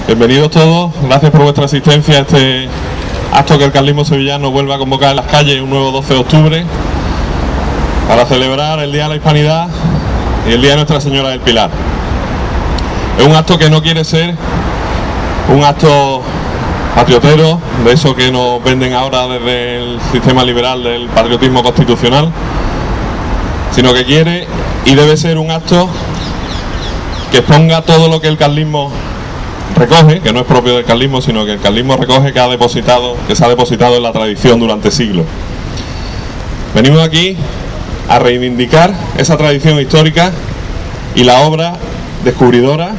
Bienvenidos todos, gracias por vuestra asistencia a este acto que el carlismo sevillano vuelve a convocar en las calles un nuevo 12 de octubre para celebrar el Día de la Hispanidad y el Día de Nuestra Señora del Pilar. Es un acto que no quiere ser un acto patriotero, de eso que nos venden ahora desde el sistema liberal del patriotismo constitucional, sino que quiere y debe ser un acto que exponga todo lo que el carlismo recoge, que no es propio del carlismo, sino que el carlismo recoge que se ha depositado en la tradición durante siglos. Venimos aquí a reivindicar esa tradición histórica y la obra descubridora,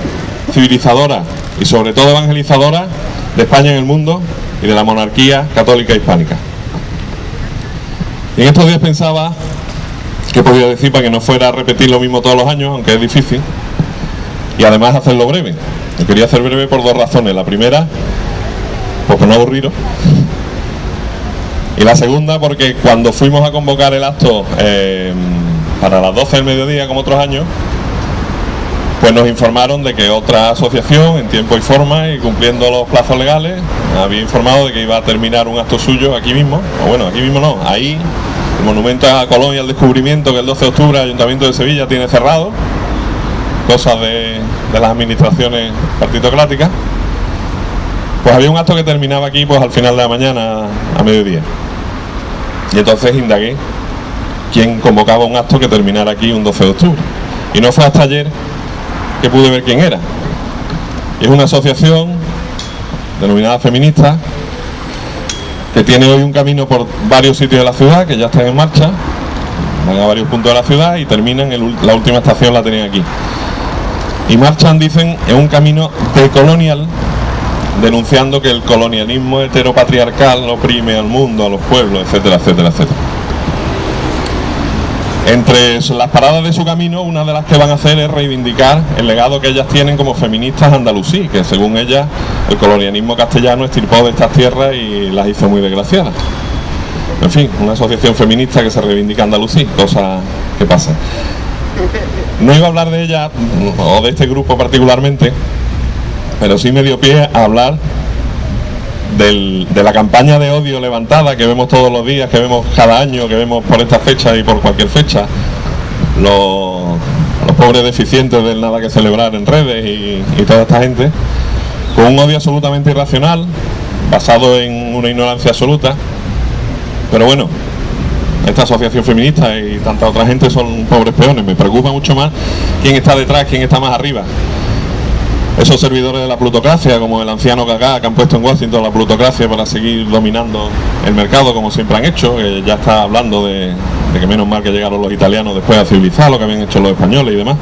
civilizadora y sobre todo evangelizadora de España en el mundo y de la monarquía católica hispánica. Y en estos días pensaba qué podía decir para que no fuera a repetir lo mismo todos los años, aunque es difícil, y además hacerlo breve. Lo quería hacer breve por dos razones. La primera, pues por no aburriros. Y la segunda, porque cuando fuimos a convocar el acto para las 12 del mediodía, como otros años, pues nos informaron de que otra asociación, en tiempo y forma y cumpliendo los plazos legales, había informado de que iba a terminar un acto suyo aquí mismo, o bueno, aquí mismo no, ahí, el monumento a Colón y al descubrimiento que el 12 de octubre el Ayuntamiento de Sevilla tiene cerrado, cosas de las administraciones partitocráticas. Pues había un acto que terminaba aquí pues al final de la mañana a mediodía, y entonces indagué quién convocaba un acto que terminara aquí un 12 de octubre, y no fue hasta ayer que pude ver quién era. Y es una asociación denominada Feministas, que tiene hoy un camino por varios sitios de la ciudad, que ya están en marcha, van a varios puntos de la ciudad y terminan la última estación la tenían aquí. Y marchan, dicen, en un camino decolonial, denunciando que el colonialismo heteropatriarcal oprime al mundo, a los pueblos, etcétera, etcétera, etcétera. Entre las paradas de su camino, una de las que van a hacer es reivindicar el legado que ellas tienen como feministas andalusí, que según ellas el colonialismo castellano estirpó de estas tierras y las hizo muy desgraciadas. En fin, una asociación feminista que se reivindica andalusí, cosas que pasan. No iba a hablar de ella, o de este grupo particularmente, pero sí me dio pie a hablar de la campaña de odio levantada que vemos todos los días, que vemos cada año, que vemos por esta fecha y por cualquier fecha, los pobres deficientes del nada que celebrar en redes y toda esta gente, con un odio absolutamente irracional, basado en una ignorancia absoluta. Pero bueno, esta asociación feminista y tanta otra gente son pobres peones. Me preocupa mucho más quién está detrás, quién está más arriba. Esos servidores de la plutocracia, como el anciano Gagá, que han puesto en Washington la plutocracia para seguir dominando el mercado, como siempre han hecho, que ya está hablando de que menos mal que llegaron los italianos después a civilizar lo que habían hecho los españoles y demás.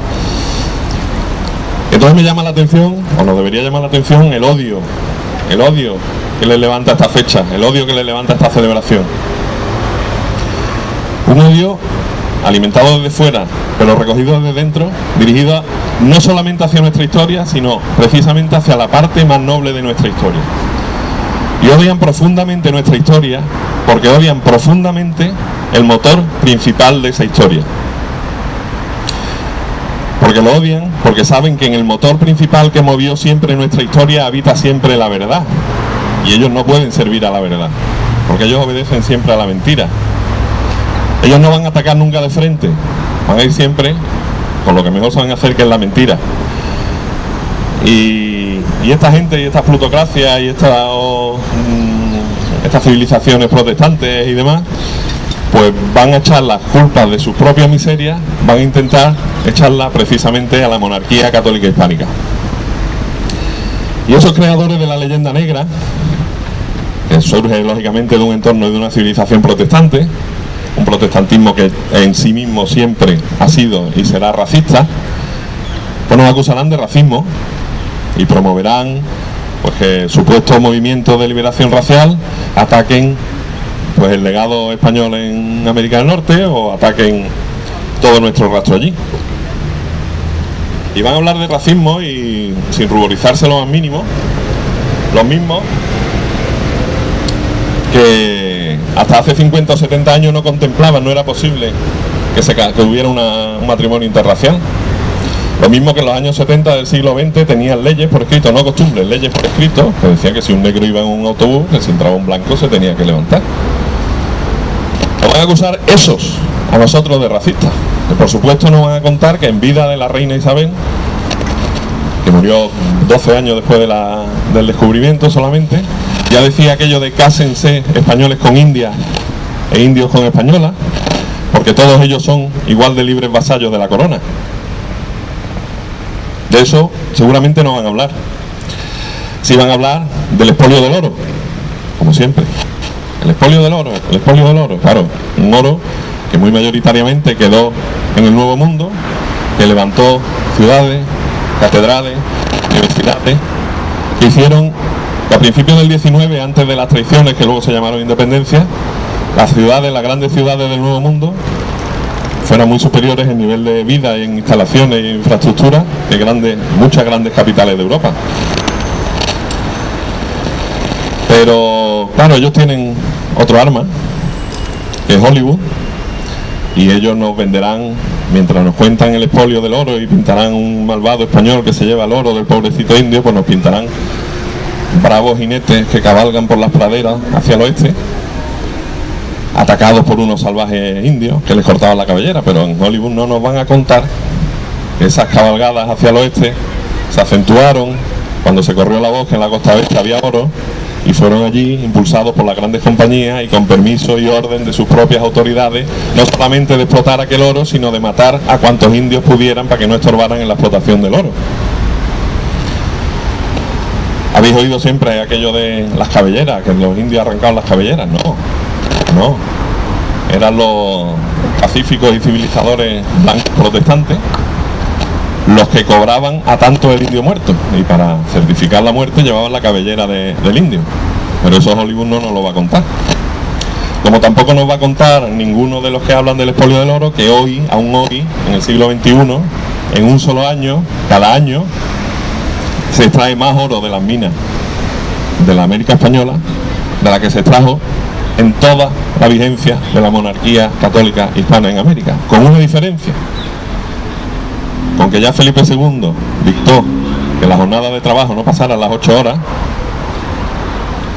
Entonces me llama la atención, o nos debería llamar la atención, el odio que le levanta esta fecha, el odio que le levanta esta celebración. Un odio alimentado desde fuera, pero recogido desde dentro, dirigido no solamente hacia nuestra historia, sino precisamente hacia la parte más noble de nuestra historia. Y odian profundamente nuestra historia, porque odian profundamente el motor principal de esa historia. Porque lo odian, porque saben que en el motor principal que movió siempre nuestra historia habita siempre la verdad. Y ellos no pueden servir a la verdad, porque ellos obedecen siempre a la mentira. Ellos no van a atacar nunca de frente, van a ir siempre con lo que mejor saben hacer, que es la mentira. Y esta gente y estas plutocracias y estas civilizaciones protestantes y demás, pues van a echar las culpas de sus propias miserias, van a intentar echarlas precisamente a la monarquía católica hispánica. Y esos creadores de la leyenda negra, que surge lógicamente de un entorno de una civilización protestante, un protestantismo que en sí mismo siempre ha sido y será racista, pues nos acusarán de racismo y promoverán pues que supuestos movimientos de liberación racial ataquen pues el legado español en América del Norte o ataquen todo nuestro rastro allí. Y van a hablar de racismo y sin ruborizarse lo más mínimo, los mismos que hasta hace 50 o 70 años no contemplaban, no era posible que hubiera un matrimonio interracial. Lo mismo que en los años 70 del siglo XX tenían leyes por escrito, no costumbres, leyes por escrito, que decían que si un negro iba en un autobús, que si entraba un blanco se tenía que levantar. Nos van a acusar esos a nosotros de racistas. Que por supuesto nos van a contar que en vida de la reina Isabel, que murió 12 años después del descubrimiento solamente, ya decía aquello de cásense españoles con indias e indios con españolas, porque todos ellos son igual de libres vasallos de la corona. De eso seguramente no van a hablar. Sí van a hablar del expolio del oro, como siempre. El expolio del oro, claro, un oro que muy mayoritariamente quedó en el Nuevo Mundo, que levantó ciudades, catedrales, universidades, que hicieron que a principios del 19, antes de las traiciones que luego se llamaron independencia, las ciudades, las grandes ciudades del Nuevo Mundo fueran muy superiores en nivel de vida, en instalaciones e infraestructura que muchas grandes capitales de Europa. Pero claro, ellos tienen otro arma, que es Hollywood, y ellos nos venderán, mientras nos cuentan el expolio del oro y pintarán un malvado español que se lleva el oro del pobrecito indio, pues nos pintarán bravos jinetes que cabalgan por las praderas hacia el oeste, atacados por unos salvajes indios que les cortaban la cabellera. Pero en Hollywood no nos van a contar que esas cabalgadas hacia el oeste se acentuaron cuando se corrió la voz que en la costa oeste había oro, y fueron allí impulsados por las grandes compañías y con permiso y orden de sus propias autoridades, no solamente de explotar aquel oro, sino de matar a cuantos indios pudieran para que no estorbaran en la explotación del oro. ¿Habéis oído siempre aquello de las cabelleras, que los indios arrancaban las cabelleras? No, eran los pacíficos y civilizadores blancos protestantes los que cobraban a tanto el indio muerto, y para certificar la muerte llevaban la cabellera del indio. Pero eso Hollywood no nos lo va a contar. Como tampoco nos va a contar ninguno de los que hablan del expolio del oro, que hoy, aún hoy, en el siglo XXI, en un solo año, cada año, se extrae más oro de las minas de la América española de la que se extrajo en toda la vigencia de la monarquía católica hispana en América, con una diferencia, con que ya Felipe II dictó que la jornada de trabajo no pasara las 8 horas,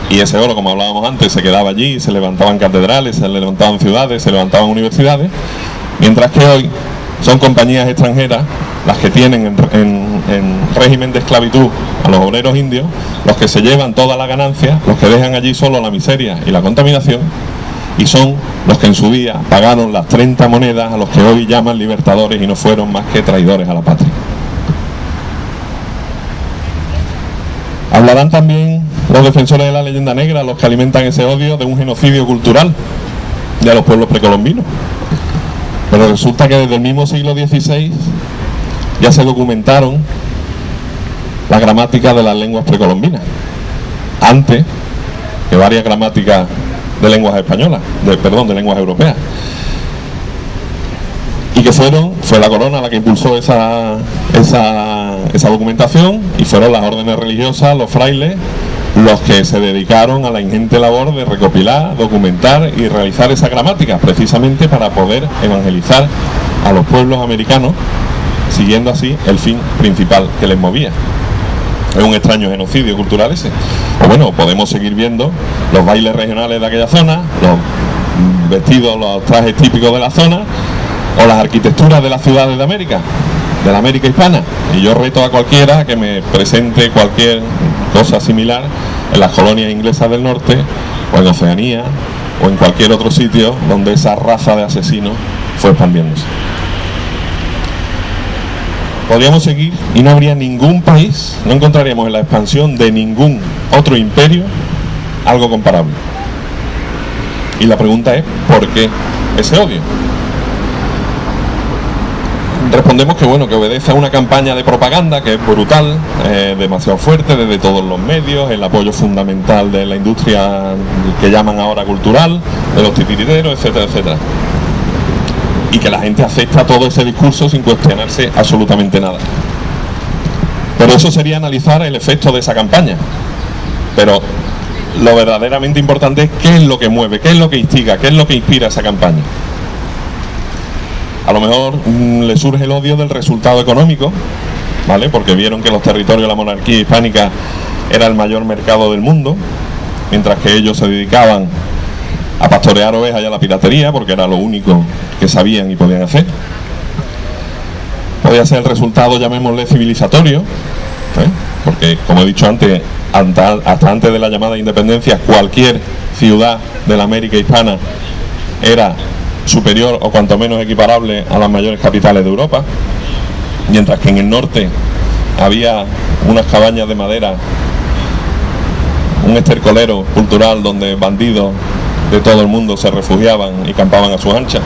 y ese oro, como hablábamos antes, se quedaba allí, se levantaban catedrales, se levantaban ciudades, se levantaban universidades, mientras que hoy son compañías extranjeras las que tienen en régimen de esclavitud a los obreros indios, los que se llevan toda la ganancia, los que dejan allí solo la miseria y la contaminación, y son los que en su día pagaron las 30 monedas a los que hoy llaman libertadores y no fueron más que traidores a la patria. Hablarán también los defensores de la leyenda negra, los que alimentan ese odio, de un genocidio cultural de los pueblos precolombinos. Pero resulta que desde el mismo siglo XVI ya se documentaron la gramática de las lenguas precolombinas, antes que varias gramáticas de lenguas españolas, de lenguas europeas. Y que fue la corona la que impulsó esa documentación, y fueron las órdenes religiosas, los frailes, los que se dedicaron a la ingente labor de recopilar, documentar y realizar esa gramática, precisamente para poder evangelizar a los pueblos americanos, siguiendo así el fin principal que les movía. Es un extraño genocidio cultural ese. O bueno, podemos seguir viendo los bailes regionales de aquella zona, los vestidos, los trajes típicos de la zona, o las arquitecturas de las ciudades de América, de la América hispana. Y yo reto a cualquiera a que me presente cualquier cosa similar en las colonias inglesas del norte, o en Oceanía, o en cualquier otro sitio donde esa raza de asesinos fue expandiéndose. Podríamos seguir y no habría ningún país, no encontraríamos en la expansión de ningún otro imperio algo comparable. Y la pregunta es, ¿por qué ese odio? Respondemos que bueno, que obedece a una campaña de propaganda que es brutal, demasiado fuerte desde todos los medios, el apoyo fundamental de la industria que llaman ahora cultural, de los titiriteros, etcétera, etcétera. Y que la gente acepta todo ese discurso sin cuestionarse absolutamente nada. Pero eso sería analizar el efecto de esa campaña. Pero lo verdaderamente importante es qué es lo que mueve, qué es lo que instiga, qué es lo que inspira esa campaña. A lo mejor le surge el odio del resultado económico, ¿vale? Porque vieron que los territorios de la monarquía hispánica era el mayor mercado del mundo, mientras que ellos se dedicaban a pastorear ovejas y a la piratería, porque era lo único que sabían y podían hacer. Podía ser el resultado, llamémosle, civilizatorio, porque, como he dicho antes, hasta antes de la llamada independencia, cualquier ciudad de la América hispana era superior o cuanto menos equiparable a las mayores capitales de Europa, mientras que en el norte había unas cabañas de madera, un estercolero cultural donde bandidos de todo el mundo se refugiaban y campaban a sus anchas.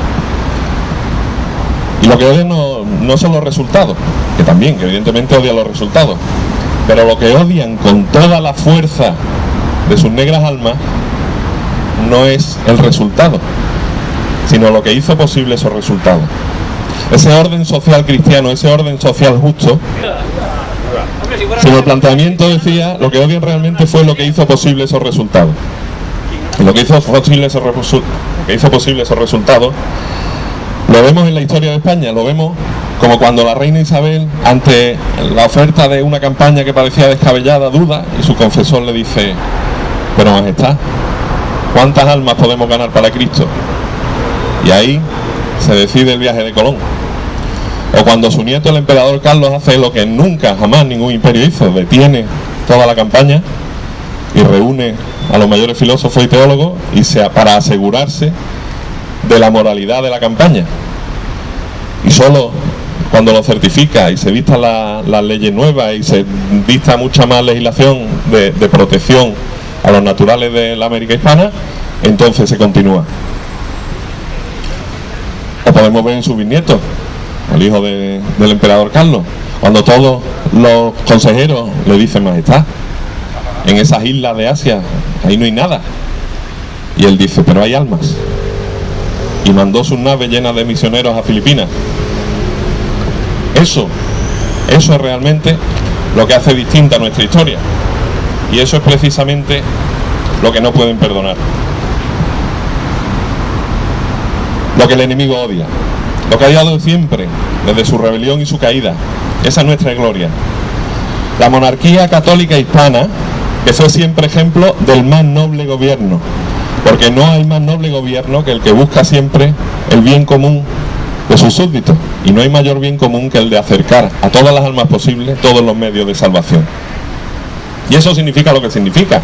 Y lo que odian no son los resultados, que también, que evidentemente odian los resultados, pero lo que odian con toda la fuerza de sus negras almas no es el resultado, sino lo que hizo posible esos resultados. Ese orden social cristiano, ese orden social justo, sino el planteamiento decía, lo que odian realmente fue lo que hizo posible esos resultados. Y lo que hizo posible esos resultados lo vemos en la historia de España, lo vemos como cuando la reina Isabel, ante la oferta de una campaña que parecía descabellada, duda, y su confesor le dice: pero majestad, ¿cuántas almas podemos ganar para Cristo? Y ahí se decide el viaje de Colón. O cuando su nieto, el emperador Carlos, hace lo que nunca, jamás ningún imperio hizo: detiene toda la campaña y reúne a los mayores filósofos y teólogos para asegurarse de la moralidad de la campaña. Y solo cuando lo certifica y se vistan las leyes nuevas y se vista mucha más legislación de protección a los naturales de la América hispana, entonces se continúa. O podemos ver en su bisnieto, el hijo del emperador Carlos, cuando todos los consejeros le dicen: majestad, en esas islas de Asia, ahí no hay nada. Y él dice: pero hay almas. Y mandó sus naves llenas de misioneros a Filipinas. Eso es realmente lo que hace distinta nuestra historia. Y eso es precisamente lo que no pueden perdonar. Lo que el enemigo odia. Lo que ha odiado siempre, desde su rebelión y su caída. Esa es nuestra gloria. La monarquía católica hispana, que fue siempre ejemplo del más noble gobierno. Porque no hay más noble gobierno que el que busca siempre el bien común de sus súbditos. Y no hay mayor bien común que el de acercar a todas las almas posibles todos los medios de salvación. Y eso significa lo que significa.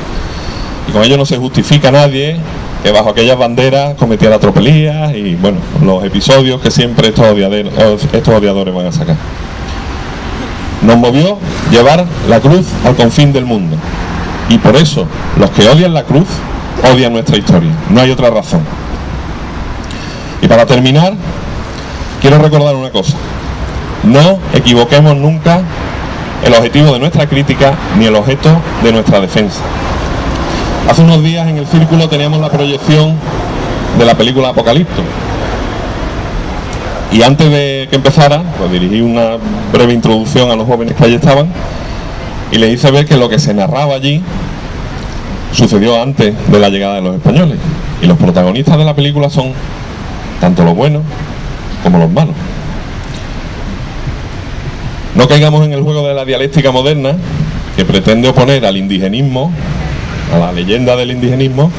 Y con ello no se justifica a nadie que bajo aquellas banderas cometiera tropelías y, bueno, los episodios que siempre estos odiadores van a sacar. Nos movió llevar la cruz al confín del mundo. Y por eso, los que odian la cruz odian nuestra historia, no hay otra razón. Y para terminar, quiero recordar una cosa: no equivoquemos nunca el objetivo de nuestra crítica ni el objeto de nuestra defensa. Hace unos días en el Círculo teníamos la proyección de la película Apocalipto, y antes de que empezara, pues dirigí una breve introducción a los jóvenes que allí estaban y les hice ver que lo que se narraba allí sucedió antes de la llegada de los españoles, y los protagonistas de la película son tanto los buenos como los malos. No caigamos en el juego de la dialéctica moderna, que pretende oponer al indigenismo, a la leyenda del indigenismo,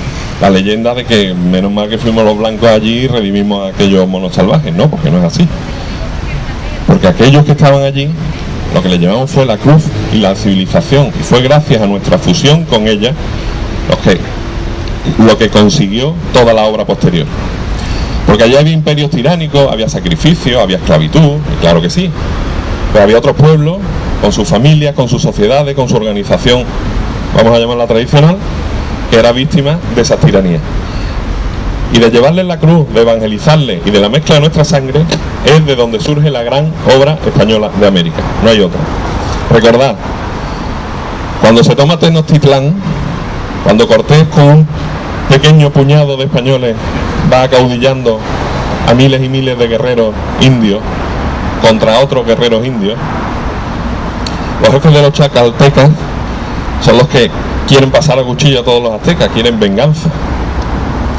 la leyenda de que menos mal que fuimos los blancos allí y redimimos a aquellos monos salvajes. No, porque no es así. Porque aquellos que estaban allí, lo que le llevamos fue la cruz y la civilización, y fue gracias a nuestra fusión con ella lo que consiguió toda la obra posterior. Porque allá había imperios tiránicos, había sacrificio, había esclavitud, y claro que sí, pero había otros pueblos con sus familias, con sus sociedades, con su organización, vamos a llamarla tradicional, que era víctima de esas tiranías. Y de llevarles la cruz, de evangelizarles y de la mezcla de nuestra sangre, es de donde surge la gran obra española de América, no hay otra. Recordad, cuando se toma Tenochtitlán, cuando Cortés con un pequeño puñado de españoles va acaudillando a miles y miles de guerreros indios contra otros guerreros indios, los jefes de los chacaltecas son los que quieren pasar a cuchillo a todos los aztecas, quieren venganza.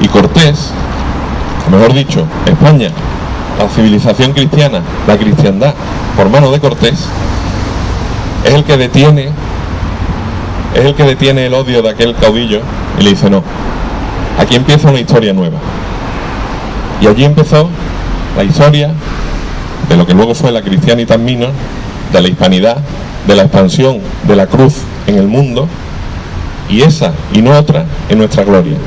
Y Cortés, o mejor dicho, España, la civilización cristiana, la cristiandad, por mano de Cortés, es el que detiene el odio de aquel caudillo y le dice: no, aquí empieza una historia nueva. Y allí empezó la historia de lo que luego fue la Christianitas Minor, de la hispanidad, de la expansión de la cruz en el mundo, y esa y no otra es nuestra gloria.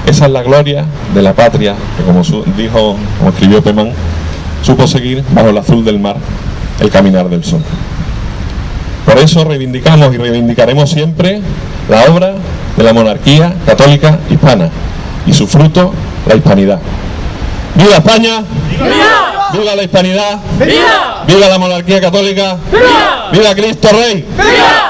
Esa es la gloria de la patria que, como escribió Pemán, supo seguir bajo el azul del mar el caminar del sol. Por eso reivindicamos y reivindicaremos siempre la obra de la monarquía católica hispana y su fruto, la hispanidad. ¡Viva España! ¡Viva! ¡Viva la hispanidad! ¡Viva! ¡Viva la monarquía católica! ¡Viva! ¡Viva Cristo Rey! ¡Viva!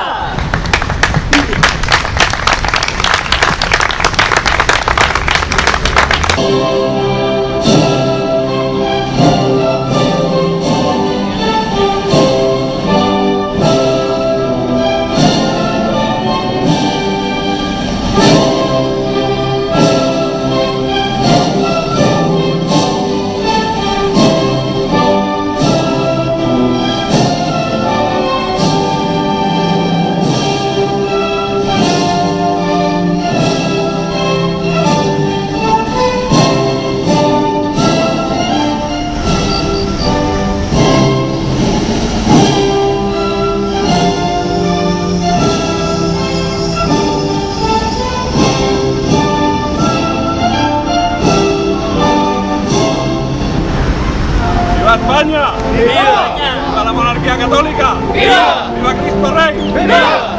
¡Viva España! ¡Viva! ¡Viva la monarquía católica! ¡Viva! ¡Viva Cristo Rey! ¡Viva!